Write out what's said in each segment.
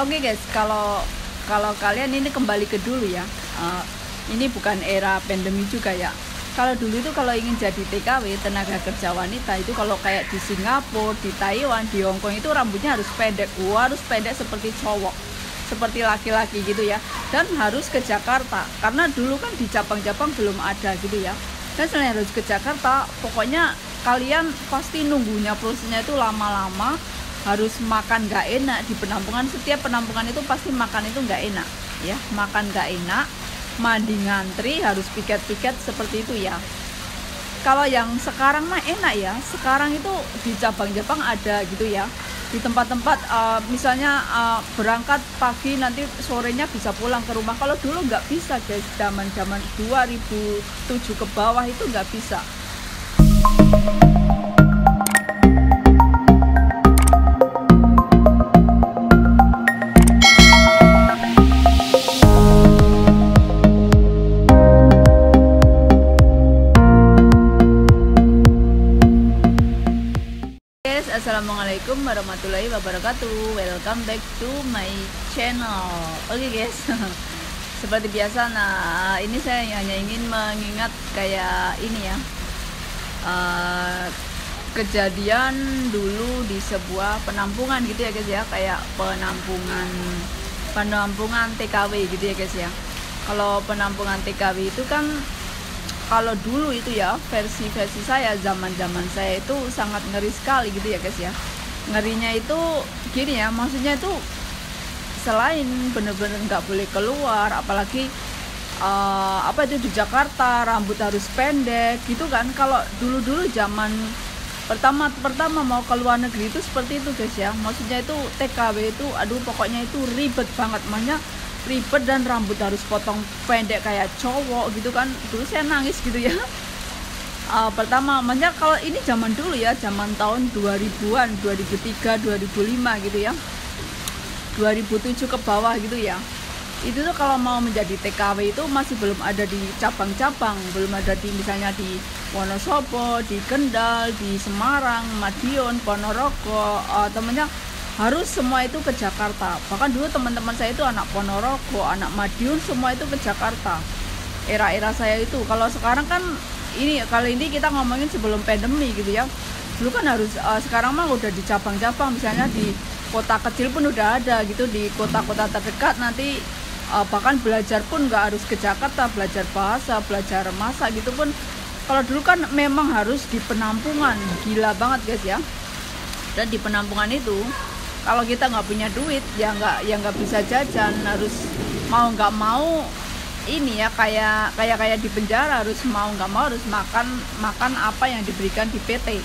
Oke guys, kalau kalau kalian ini kembali ke dulu ya. Eh, ini bukan era pandemi juga ya. Kalau dulu itu kalau ingin jadi TKW tenaga kerja wanita itu kalau kayak di Singapura, di Taiwan, di Hong Kong itu rambutnya harus pendek. Harus pendek seperti cowok, seperti laki-laki gitu ya. Dan harus ke Jakarta karena dulu kan di cabang-cabang belum ada gitu ya. Dan selain harus ke Jakarta, pokoknya kalian pasti nunggunya prosesnya itu lama-lama, harus makan gak enak di penampungan. Setiap penampungan itu pasti makan itu gak enak ya, makan gak enak, mandi ngantri, harus piket-piket seperti itu ya. Kalau yang sekarang mah enak ya, sekarang itu di cabang-cabang ada gitu ya, di tempat-tempat misalnya berangkat pagi nanti sorenya bisa pulang ke rumah. Kalau dulu nggak bisa guys, zaman-zaman 2007 ke bawah itu nggak bisa. Assalamualaikum warahmatullahi wabarakatuh. Welcome back to my channel. Oke guys, seperti biasa, nah ini saya hanya ingin mengingat kayak ini ya, kejadian dulu di sebuah penampungan gitu ya guys ya, kayak penampungan TKW gitu ya guys ya. Kalau penampungan TKW itu kan, kalau dulu itu ya, versi saya, zaman saya itu sangat ngeri sekali gitu ya guys ya. Ngerinya itu gini ya, maksudnya itu selain bener-bener nggak boleh keluar, apalagi apa itu di Jakarta rambut harus pendek gitu kan. Kalau dulu zaman pertama mau ke luar negeri itu seperti itu guys ya. Maksudnya itu TKW itu aduh pokoknya itu ribet banget, makanya ribet, dan rambut harus potong pendek kayak cowok gitu kan. Dulu saya nangis gitu ya. Pertama, makanya kalau ini zaman dulu ya, zaman tahun 2000-an, 2003, 2005 gitu ya, 2007 ke bawah gitu ya. Itu tuh kalau mau menjadi TKW itu masih belum ada di cabang-cabang, belum ada di misalnya di Wonosobo, di Kendal, di Semarang, Madiun, Ponorogo, temennya harus semua itu ke Jakarta. Bahkan dulu teman-teman saya itu anak Ponorogo, anak Madiun, semua itu ke Jakarta. Era-era saya itu. Kalau sekarang kan ini, kali ini kita ngomongin sebelum pandemi gitu ya. Dulu kan harus, sekarang mah udah di cabang-cabang, misalnya di kota kecil pun udah ada gitu, di kota-kota terdekat nanti bahkan belajar pun nggak harus ke Jakarta, belajar bahasa, belajar masak gitu pun. Kalau dulu kan memang harus di penampungan, gila banget guys ya. Dan di penampungan itu kalau kita nggak punya duit ya nggak bisa jajan, harus mau nggak mau ini ya, kayak di penjara, harus mau nggak mau harus makan apa yang diberikan di PT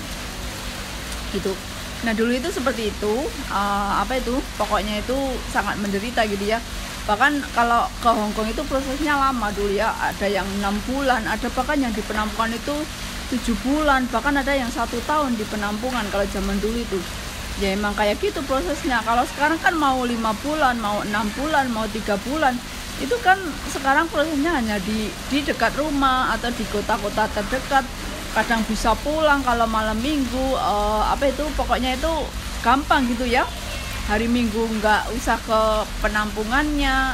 gitu. Nah dulu itu seperti itu, apa itu pokoknya itu sangat menderita gitu ya. Bahkan kalau ke Hong Kong itu prosesnya lama dulu ya, ada yang 6 bulan, ada bahkan yang di penampungan itu 7 bulan, bahkan ada yang 1 tahun di penampungan kalau zaman dulu itu. Ya emang kayak gitu prosesnya. Kalau sekarang kan mau 5 bulan, mau 6 bulan, mau 3 bulan, itu kan sekarang prosesnya hanya di dekat rumah atau di kota-kota terdekat. Kadang bisa pulang kalau malam minggu, apa itu pokoknya itu gampang gitu ya. Hari Minggu nggak usah ke penampungannya.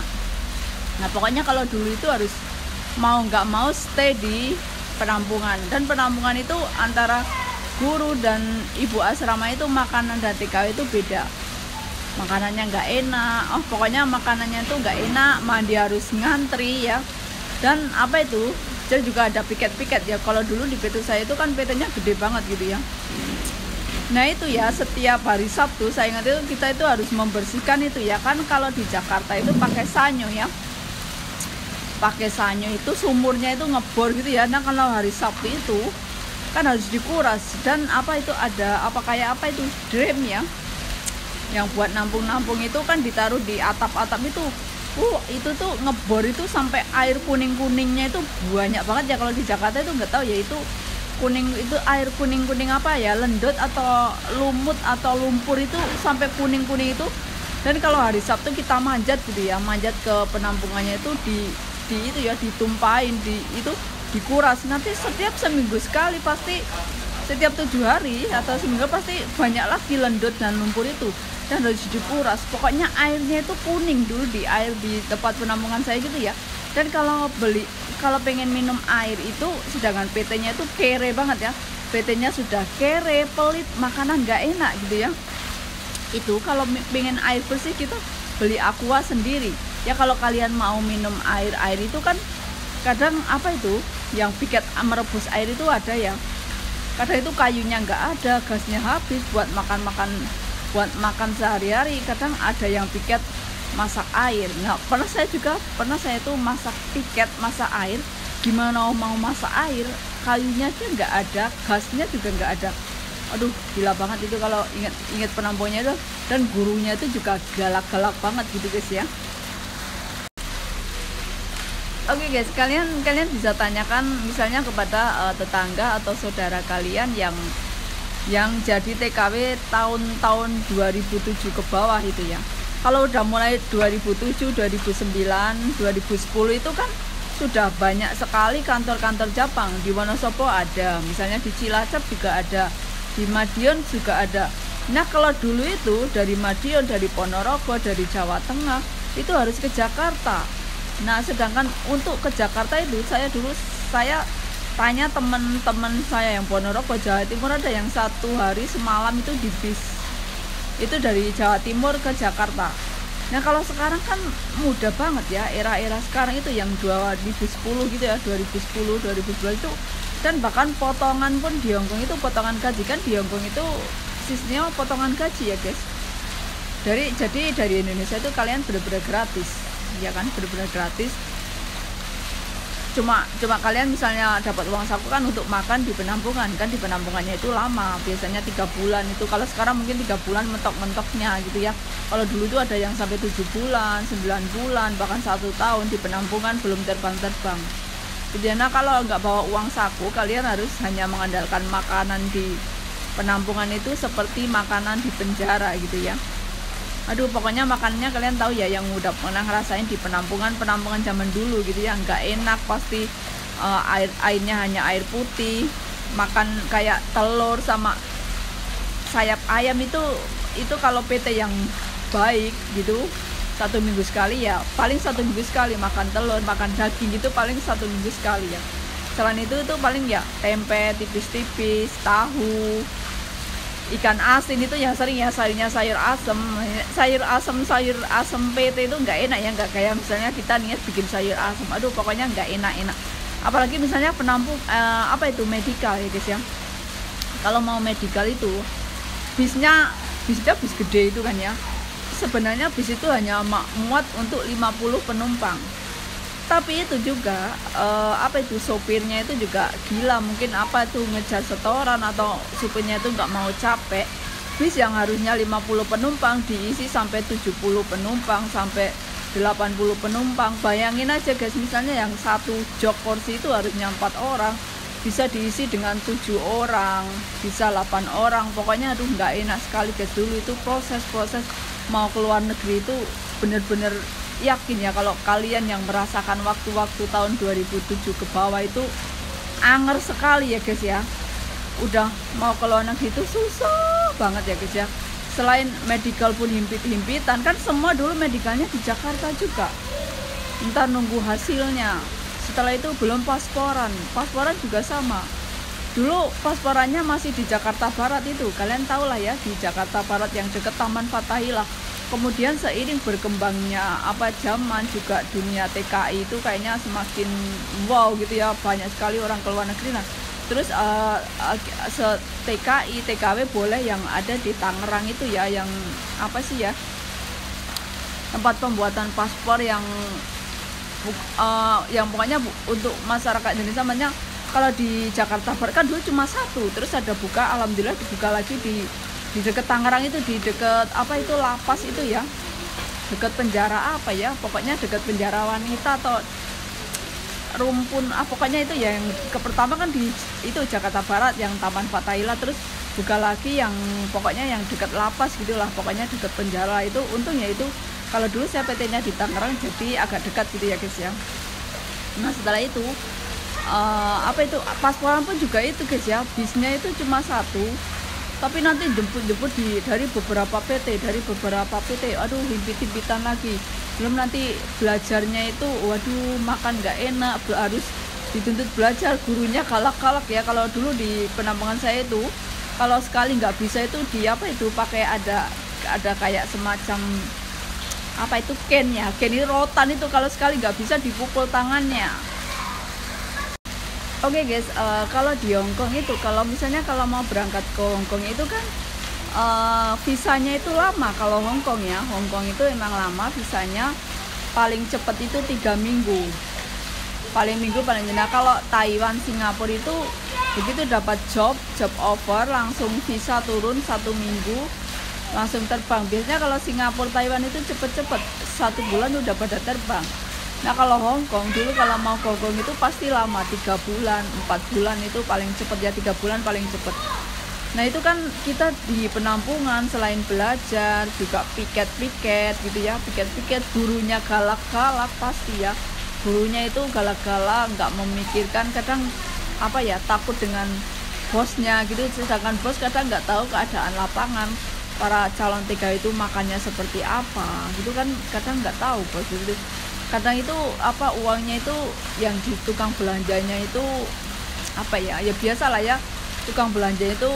Nah pokoknya kalau dulu itu harus mau nggak mau stay di penampungan. Dan penampungan itu antara guru dan ibu asrama itu makanan dan TKW itu beda. Makanannya nggak enak, pokoknya makanannya itu nggak enak, mandi harus ngantri ya. Dan apa itu, jadi juga ada piket-piket ya. Kalau dulu di PT saya itu kan PT-nya gede banget gitu ya. Nah itu ya, setiap hari Sabtu saya ingat itu kita itu harus membersihkan itu ya kan. Kalau di Jakarta itu pakai sanyo ya, pakai sanyo itu sumurnya itu ngebor gitu ya. Nah kalau hari Sabtu itu kan harus dikuras, dan apa itu ada apa kayak apa itu drum ya, yang buat nampung itu kan ditaruh di atap-atap itu. Itu tuh ngebor itu sampai air kuning-kuningnya itu banyak banget ya. Kalau di Jakarta itu nggak tahu ya, itu kuning, itu air kuning-kuning apa ya, lendot atau lumut atau lumpur itu sampai kuning-kuning itu. Dan kalau hari Sabtu kita manjat gitu ya, manjat ke penampungannya itu di itu ya, ditumpahin di itu, dikuras. Nanti setiap seminggu sekali, pasti setiap 7 hari atau seminggu pasti banyak lagi lendut dan lumpur itu. dan harus dikuras. Pokoknya airnya itu kuning dulu di air di tempat penampungan saya gitu ya. Dan kalau pengen minum air itu, sedangkan PT-nya itu kere banget ya, PT-nya sudah kere, pelit, makanan nggak enak gitu ya. Itu kalau pengen air bersih kita beli aqua sendiri ya. Kalau kalian mau minum air itu kan kadang apa itu yang piket merebus air itu ada ya, kadang itu kayunya nggak ada, gasnya habis buat makan sehari-hari. Kadang ada yang piket masak air. Nah, pernah saya tuh masak piket masak air. Gimana mau masak air, kayunya aja nggak ada, gasnya juga nggak ada. Aduh, gila banget itu kalau ingat penampungnya itu. Dan gurunya itu juga galak-galak banget gitu guys ya. Oke guys, kalian bisa tanyakan misalnya kepada tetangga atau saudara kalian yang jadi TKW tahun 2007 ke bawah itu ya. Kalau udah mulai 2007, 2009, 2010 itu kan sudah banyak sekali kantor-kantor Jepang. Di Wonosobo ada, misalnya di Cilacap juga ada, di Madiun juga ada. Nah, kalau dulu itu dari Madiun, dari Ponorogo, dari Jawa Tengah itu harus ke Jakarta. Nah, sedangkan untuk ke Jakarta itu saya tanya teman-teman saya yang Ponorogo, Jawa Timur, ada yang 1 hari semalam itu di bis. Itu dari Jawa Timur ke Jakarta. Nah, kalau sekarang kan mudah banget ya, era sekarang itu yang 2010 gitu ya, 2010, 2012 itu. Dan bahkan potongan pun di Hongkong itu potongan gaji, kan di Hongkong itu sistemnya potongan gaji ya guys. Jadi dari Indonesia itu kalian benar-benar gratis, ya kan, benar-benar gratis. Cuma kalian misalnya dapat uang saku kan untuk makan di penampungan, kan di penampungannya itu lama, biasanya 3 bulan itu. Kalau sekarang mungkin 3 bulan mentok-mentoknya gitu ya. Kalau dulu itu ada yang sampai 7 bulan, 9 bulan, bahkan 1 tahun di penampungan belum terbang. Jadi nah, kalau nggak bawa uang saku, kalian harus hanya mengandalkan makanan di penampungan itu seperti makanan di penjara gitu ya. Aduh, pokoknya makanannya kalian tahu ya, yang udah pernah ngerasain di penampungan zaman dulu gitu ya, nggak enak pasti. Airnya hanya air putih, makan kayak telur sama sayap ayam itu kalau PT yang baik gitu 1 minggu sekali ya, paling 1 minggu sekali makan telur, makan daging gitu paling 1 minggu sekali ya. Selain itu paling ya tempe tipis-tipis, tahu, ikan asin itu ya sering ya, sayur asem PT itu nggak enak ya, nggak kayak misalnya kita niat bikin sayur asem. Aduh, pokoknya nggak enak. Apalagi misalnya penampung medikal ya guys ya. Kalau mau medikal itu bisnya bis gede itu kan ya. Sebenarnya bis itu hanya muat untuk 50 penumpang. Tapi itu juga sopirnya itu juga gila, mungkin ngejar setoran atau supirnya itu nggak mau capek. Bis yang harusnya 50 penumpang diisi sampai 70 penumpang sampai 80 penumpang. Bayangin aja guys, misalnya yang 1 jok kursi itu harusnya 4 orang, bisa diisi dengan 7 orang, bisa 8 orang. Pokoknya aduh nggak enak sekali guys. Dulu itu proses mau keluar negeri itu bener-bener yakin ya, kalau kalian yang merasakan waktu-waktu tahun 2007 ke bawah itu anger sekali ya guys ya. Udah mau ke luar negeri itu susah banget ya guys ya. Selain medical pun himpit-himpitan, kan semua dulu medikalnya di Jakarta juga, entar nunggu hasilnya. Setelah itu belum pasporan juga sama. Dulu pasporannya masih di Jakarta Barat itu, kalian tahu lah ya, di Jakarta Barat yang dekat Taman Fathahillah. Kemudian seiring berkembangnya zaman juga dunia TKI itu kayaknya semakin wow gitu ya, banyak sekali orang ke luar negeri. Nah, terus TKW boleh yang ada di Tangerang itu ya, yang tempat pembuatan paspor yang pokoknya untuk masyarakat Indonesia. Namanya kalau di Jakarta Barat kan dulu cuma 1, terus ada alhamdulillah dibuka lagi di dekat Tangerang itu, di dekat lapas itu ya, dekat penjara pokoknya dekat penjara wanita atau rumpun pokoknya itu ya. Yang pertama kan di itu Jakarta Barat yang Taman Fathahillah, terus buka lagi yang pokoknya yang dekat lapas gitulah, pokoknya dekat penjara itu. Untungnya itu kalau dulu saya PT-nya di Tangerang jadi agak dekat gitu ya guys ya. Nah, setelah itu pasporan pun juga itu guys ya, bisnya itu cuma 1, tapi nanti jemput dari beberapa PT, aduh himpit-himpitan lagi. Belum nanti belajarnya itu, waduh makan nggak enak, harus dituntut belajar, gurunya galak-galak ya. Kalau dulu di penampungan saya itu, kalau sekali nggak bisa itu di apa itu pakai ada kayak semacam apa itu ken ini rotan itu, kalau sekali nggak bisa dipukul tangannya. Oke guys, kalau di Hongkong itu kalau misalnya kalau mau berangkat ke Hongkong itu kan visanya itu lama. Kalau Hongkong itu emang lama visanya, paling cepat itu 3 minggu paling jenak. Kalau Taiwan, Singapura itu begitu dapat job offer langsung visa turun 1 minggu langsung terbang. Biasanya kalau Singapura, Taiwan itu cepet-cepet 1 bulan udah pada terbang. Nah kalau Hongkong dulu kalau mau ke Hongkong itu pasti lama, 3 bulan 4 bulan itu paling cepet ya, 3 bulan paling cepet. Nah itu kan kita di penampungan selain belajar juga piket gitu ya, piket gurunya galak-galak pasti ya, gurunya itu galak-galak, nggak memikirkan, kadang apa ya, takut dengan bosnya gitu, sedangkan bos kadang nggak tahu keadaan lapangan para calon TKW itu makannya seperti apa gitu kan, kadang nggak tahu bos gitu. Kadang itu apa uangnya itu yang di tukang belanjanya itu apa ya biasa lah ya, tukang belanja itu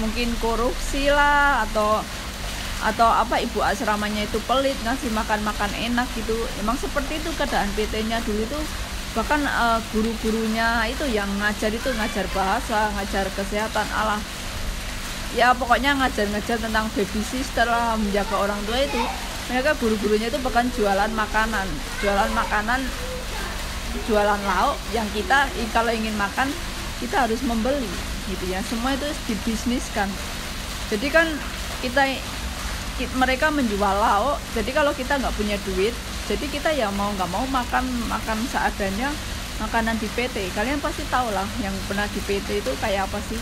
mungkin korupsi lah atau apa ibu asramanya itu pelit, ngasih makan enak gitu. Emang seperti itu keadaan PT-nya dulu itu. Bahkan guru-gurunya itu yang ngajar itu ngajar bahasa, ngajar kesehatan, alah ya pokoknya ngajar tentang baby sister lah, menjaga orang tua itu. Mereka guru-gurunya itu bahkan jualan makanan, jualan lauk yang kita kalau ingin makan kita harus membeli gitu ya. Semua itu dibisniskan. Jadi kan mereka menjual lauk, jadi kalau kita nggak punya duit, jadi kita ya mau nggak mau makan seadanya makanan di PT. Kalian pasti tahu lah yang pernah di PT itu kayak apa sih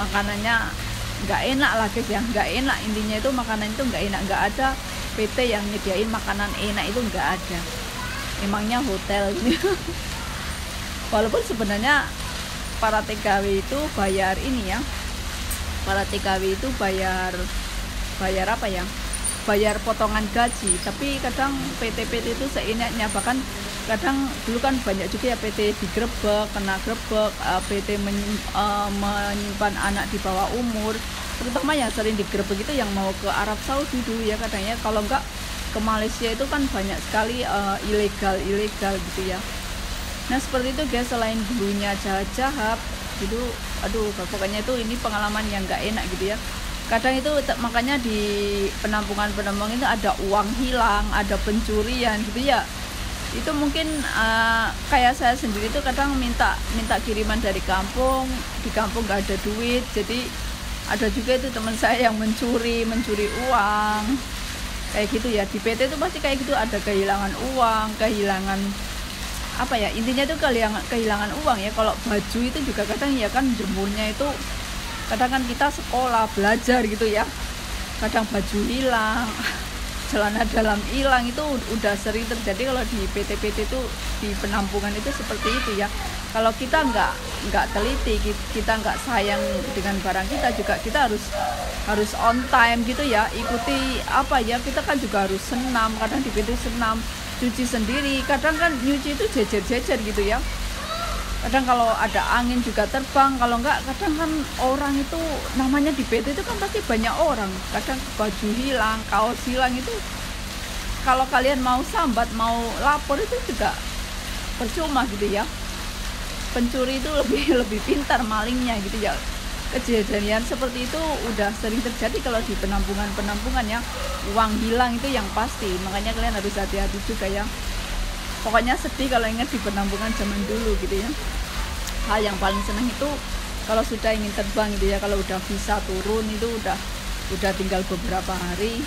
makanannya, nggak enak lah guys ya, nggak enak, intinya itu makanan itu nggak enak. Nggak ada PT yang nyediain makanan enak, itu nggak ada, emangnya hotel ini. Walaupun sebenarnya para TKW itu bayar ini ya, para TKW itu bayar apa ya, bayar potongan gaji, tapi kadang PT itu seenaknya. Bahkan kadang dulu kan banyak juga ya PT digrebek, kena grebek, PT menyimpan anak di bawah umur, terutama yang sering digrebek itu yang mau ke Arab Saudi dulu ya katanya, kalau enggak ke Malaysia itu kan banyak sekali ilegal gitu ya. Nah seperti itu guys, selain dulunya jahat gitu, aduh pokoknya itu ini pengalaman yang nggak enak gitu ya. Kadang itu makanya di penampungan itu ada uang hilang, ada pencurian gitu ya. Itu mungkin kayak saya sendiri itu kadang minta kiriman dari kampung, di kampung nggak ada duit, jadi ada juga itu teman saya yang mencuri uang kayak gitu ya. Di PT itu pasti kayak gitu, ada kehilangan uang, kehilangan apa ya, intinya itu kehilangan uang ya. Kalau baju itu juga kadang ya kan jemurnya itu kadang kan kita sekolah belajar gitu ya, kadang baju hilang, celana dalam hilang, itu udah sering terjadi kalau di PT itu, di penampungan itu seperti itu ya. Kalau kita nggak teliti, kita nggak sayang dengan barang kita, juga kita harus on time gitu ya, ikuti apa ya, kita kan juga harus senam, kadang di PT senam, cuci sendiri, kadang kan nyuci itu jejer gitu ya. Kadang kalau ada angin juga terbang, kalau enggak kadang kan orang itu namanya di PT itu kan pasti banyak orang, kadang baju hilang, kaos hilang, itu kalau kalian mau sambat, mau lapor itu juga percuma gitu ya. Pencuri itu lebih pintar malingnya gitu ya. Kejadian seperti itu udah sering terjadi kalau di penampungan ya. Uang hilang itu yang pasti, makanya kalian harus hati-hati juga ya. Pokoknya sedih kalau ingat di penampungan zaman dulu gitu ya. Hal yang paling senang itu kalau sudah ingin terbang gitu ya, kalau udah visa turun itu udah tinggal beberapa hari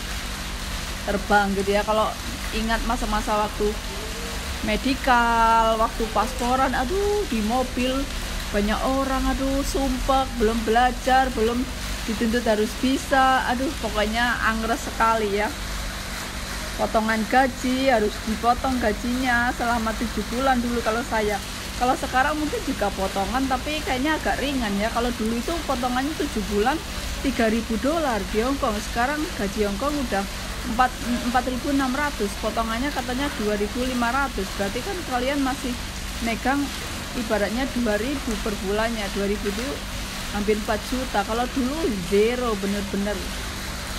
terbang gitu ya. Kalau ingat masa-masa waktu medikal, waktu pasporan, aduh di mobil banyak orang, aduh sumpah, belum belajar, belum dituntut harus bisa, aduh pokoknya angres sekali ya. Potongan gaji, harus dipotong gajinya selama 7 bulan dulu kalau saya. Kalau sekarang mungkin juga potongan, tapi kayaknya agak ringan ya. Kalau dulu itu potongannya 7 bulan $3.000 di Hongkong. Sekarang gaji Hongkong udah 4.600, potongannya katanya 2.500. Berarti kan kalian masih megang ibaratnya 2.000 per bulannya. 2.000 itu hampir 4 juta. Kalau dulu zero, bener-bener